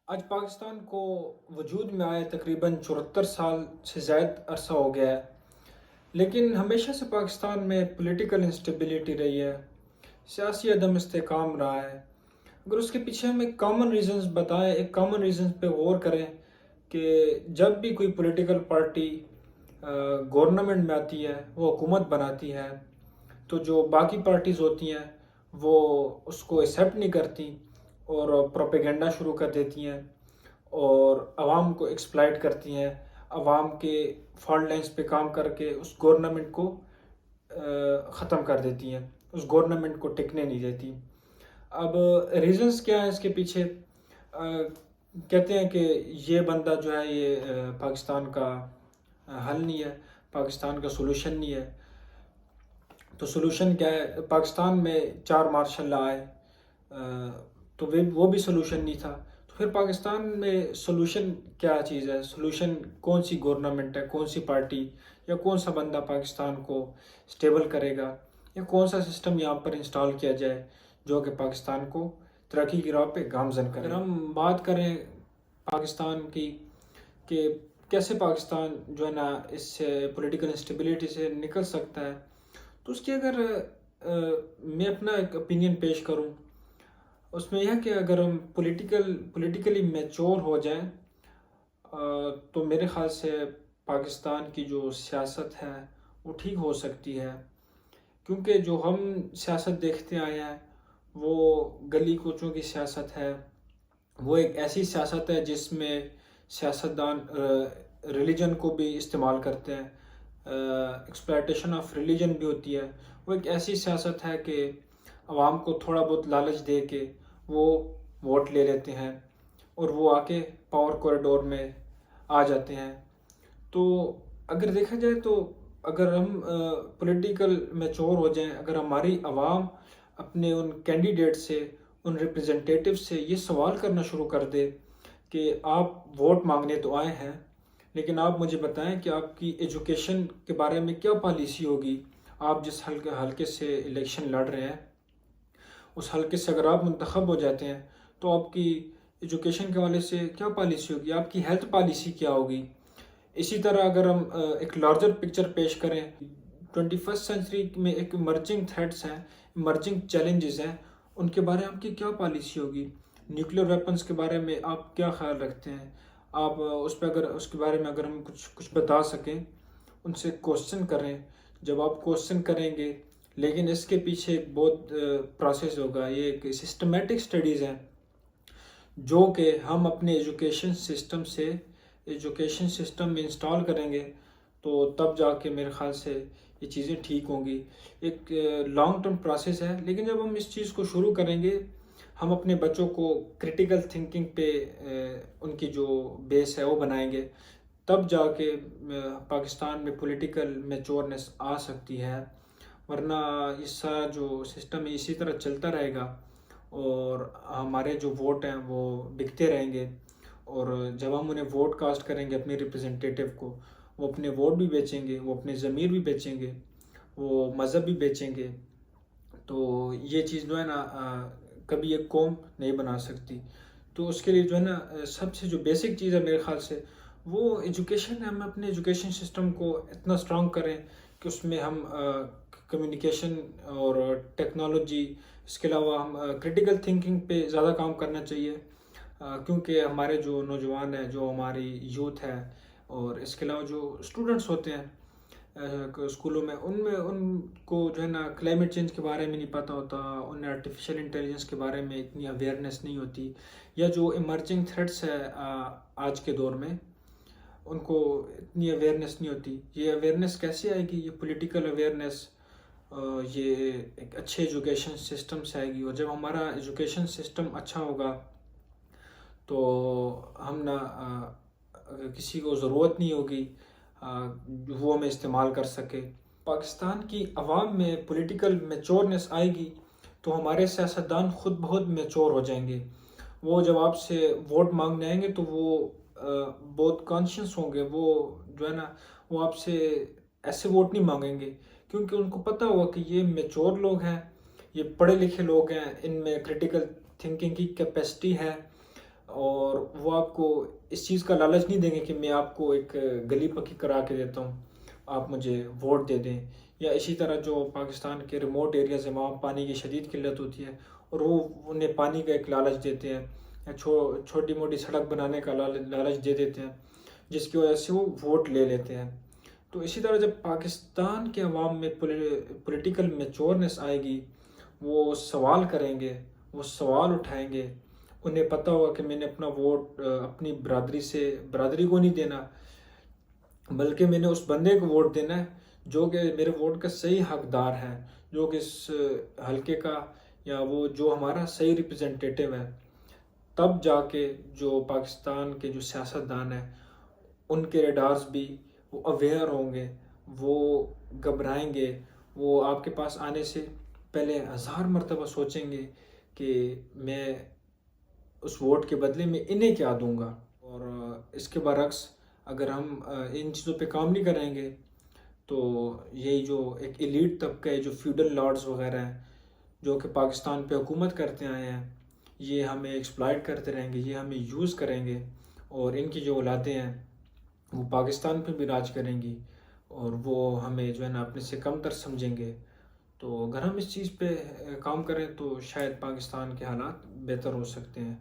आज पाकिस्तान को वजूद में आए तकरीबन 74 साल से ज़ायद अरसा हो गया है। लेकिन हमेशा से पाकिस्तान में पॉलिटिकल इंस्टेबिलिटी रही है, सियासी अदम इस्तेकाम रहा है। अगर उसके पीछे हम एक कॉमन रीज़न्स बताएं, एक कॉमन रीज़न पे गौर करें कि जब भी कोई पॉलिटिकल पार्टी गवर्नमेंट में आती है, वो हुकूमत बनाती है, तो जो बाकी पार्टीज़ होती हैं वो उसको एक्सेप्ट नहीं करती और प्रोपेगेंडा शुरू कर देती हैं और आवाम को एक्सप्लॉइट करती हैं। आवाम के फॉल्ट लाइंस पे काम करके उस गवर्नमेंट को ख़त्म कर देती हैं, उस गवर्नमेंट को टिकने नहीं देती। अब रीजंस क्या है इसके पीछे? कहते हैं कि ये बंदा जो है ये पाकिस्तान का हल नहीं है, पाकिस्तान का सोल्यूशन नहीं है। तो सोल्यूशन क्या है? पाकिस्तान में 4 मार्शल लॉ आए, तो वो भी सोल्यूशन नहीं था। तो फिर पाकिस्तान में सोल्यूशन क्या चीज़ है? सोल्यूशन कौन सी गवर्नमेंट है, कौन सी पार्टी या कौन सा बंदा पाकिस्तान को स्टेबल करेगा, या कौन सा सिस्टम यहाँ पर इंस्टॉल किया जाए जो कि पाकिस्तान को तरक्की की राह पे गामजन करे। अगर हम बात करें पाकिस्तान की कि कैसे पाकिस्तान जो है ना इस पॉलिटिकल इंस्टेबिलिटी से निकल सकता है, तो उसकी अगर मैं अपना एक ओपिनियन पेश करूं, उसमें यह कि अगर हम पॉलिटिकली मैच्योर हो जाएं, तो मेरे ख़्याल से पाकिस्तान की जो सियासत है वो ठीक हो सकती है। क्योंकि जो हम सियासत देखते आए हैं वो गली कूचों की सियासत है। वो एक ऐसी सियासत है जिसमें सियासतदान रिलीजन को भी इस्तेमाल करते हैं, एक्सप्लॉयटेशन ऑफ रिलीजन भी होती है। वो एक ऐसी सियासत है कि आवाम को थोड़ा बहुत लालच दे के वो वोट ले लेते हैं और वो आके पावर कॉरिडोर में आ जाते हैं। तो अगर देखा जाए तो अगर हम पॉलिटिकल मैच्योर हो जाएं, अगर हमारी आवाम अपने उन कैंडिडेट से, उन रिप्रेजेंटेटिव से ये सवाल करना शुरू कर दे कि आप वोट मांगने तो आए हैं, लेकिन आप मुझे बताएं कि आपकी एजुकेशन के बारे में क्या पॉलिसी होगी। आप जिस हल्के से इलेक्शन लड़ रहे हैं, उस हल्के से अगर आप मुंतखब हो जाते हैं तो आपकी एजुकेशन के हवाले से क्या पॉलिसी होगी, आपकी हेल्थ पॉलिसी क्या होगी। इसी तरह अगर हम एक लार्जर पिक्चर पेश करें, 21st सेंचुरी में एक इमर्जिंग थ्रेट्स हैं, इमर्जिंग चैलेंजेस हैं, उनके बारे में आपकी क्या पॉलिसी होगी। न्यूक्लियर वेपन्स के बारे में आप क्या ख्याल रखते हैं? आप उस पर अगर उसके बारे में अगर हम कुछ कुछ बता सकें, उनसे क्वेश्चन करें। जब आप क्वेश्चन करेंगे, लेकिन इसके पीछे एक बहुत प्रोसेस होगा, ये एक सिस्टमेटिक स्टडीज़ हैं जो कि हम अपने एजुकेशन सिस्टम में इंस्टॉल करेंगे, तो तब जाके मेरे ख्याल से ये चीज़ें ठीक होंगी। एक लॉन्ग टर्म प्रोसेस है, लेकिन जब हम इस चीज़ को शुरू करेंगे, हम अपने बच्चों को क्रिटिकल थिंकिंग पे उनकी जो बेस है वो बनाएंगे, तब जाके पाकिस्तान में पॉलिटिकल मैच्योरनेस आ सकती है। वरना इस सारा जो सिस्टम है इसी तरह चलता रहेगा और हमारे जो वोट हैं वो बिकते रहेंगे। और जब हम उन्हें वोट कास्ट करेंगे अपने रिप्रेजेंटेटिव को, वो अपने वोट भी बेचेंगे, वो अपने ज़मीर भी बेचेंगे, वो मज़हब भी बेचेंगे। तो ये चीज़ जो है ना कभी एक कौम नहीं बना सकती। तो उसके लिए जो है ना सबसे जो बेसिक चीज़ है मेरे ख्याल से वो एजुकेशन है। हम अपने एजुकेशन सिस्टम को इतना स्ट्रांग करें कि उसमें हम कम्युनिकेशन और टेक्नोलॉजी, इसके अलावा हम क्रिटिकल थिंकिंग पे ज़्यादा काम करना चाहिए। क्योंकि हमारे जो नौजवान हैं, जो हमारी यूथ है, और इसके अलावा जो स्टूडेंट्स होते हैं स्कूलों में, उनमें उनको जो है ना क्लाइमेट चेंज के बारे में नहीं पता होता, उन्हें आर्टिफिशियल इंटेलिजेंस के बारे में इतनी अवेयरनेस नहीं होती, या जो इमर्जिंग थ्रेट्स है आज के दौर में उनको इतनी अवेयरनेस नहीं होती। ये अवेयरनेस कैसे आएगी? ये पॉलिटिकल अवेयरनेस ये एक अच्छे एजुकेशन सिस्टम से आएगी। और जब हमारा एजुकेशन सिस्टम अच्छा होगा तो हम ना किसी को ज़रूरत नहीं होगी वो हमें इस्तेमाल कर सके। पाकिस्तान की आवाम में पॉलिटिकल मैच्योरनेस आएगी तो हमारे सियासतदान खुद बहुत मैच्योर हो जाएंगे। वो जब आपसे वोट मांगने आएंगे तो वो बहुत कॉन्शियस होंगे। वो जो है ना वो आपसे ऐसे वोट नहीं मांगेंगे, क्योंकि उनको पता होगा कि ये मैच्योर लोग हैं, ये पढ़े लिखे लोग हैं, इनमें क्रिटिकल थिंकिंग की कैपेसिटी है। اور وہ آپ کو اس چیز کا لالچ نہیں دیں گے کہ میں آپ کو ایک گلی پکی کرا کے دیتا ہوں، آپ مجھے ووٹ دے دیں۔ یا اسی طرح جو پاکستان کے ریموٹ ایریاز ہیں وہاں پانی کی شدید قلت ہوتی ہے، اور وہ انہیں پانی کا ایک لالچ دیتے ہیں، یا چھوٹی موٹی سڑک بنانے کا لالچ دے دیتے ہیں، جس کی وجہ سے وہ ووٹ لے لیتے ہیں۔ تو اسی طرح جب پاکستان کے عوام میں پولیٹیکل میچورنس آئے گی، وہ سوال کریں گے، وہ سوال اٹھائیں گے، انہیں پتہ ہوگا کہ میں نے اپنا ووٹ اپنی برادری کو نہیں دینا، بلکہ میں نے اس بندے کو ووٹ دینا ہے جو کہ میرے ووٹ کا صحیح حقدار ہے، جو کہ اس حلقے کا یا وہ جو ہمارا صحیح ریپرزنٹیٹیو ہے۔ تب جا کے جو پاکستان کے جو سیاستدان ہیں ان کے ریڈارز بھی وہ اویئر ہوں گے، وہ گھبرائیں گے، وہ آپ کے پاس آنے سے پہلے 1000 مرتبہ سوچیں گے کہ میں اس ووٹ کے بدلے میں انہیں کیا دوں گا۔ اور اس کے برعکس اگر ہم ان چیزوں پہ کام نہیں کریں گے تو یہی جو ایک ایلیٹ طبقہ ہے، جو فیوڈل لارڈز وغیرہ ہیں جو کہ پاکستان پہ حکومت کرتے آئے ہیں، یہ ہمیں ایکسپلائٹ کرتے رہیں گے، یہ ہمیں یوز کریں گے، اور ان کی جو اولادیں ہیں وہ پاکستان پہ بھی راج کریں گی، اور وہ ہمیں جو ہے نا اپنے سے کم تر سمجھیں گے۔ تو اگر ہم اس چیز پہ کام کریں تو شاید پاکستان کے حالات بہتر ہو سکتے ہیں۔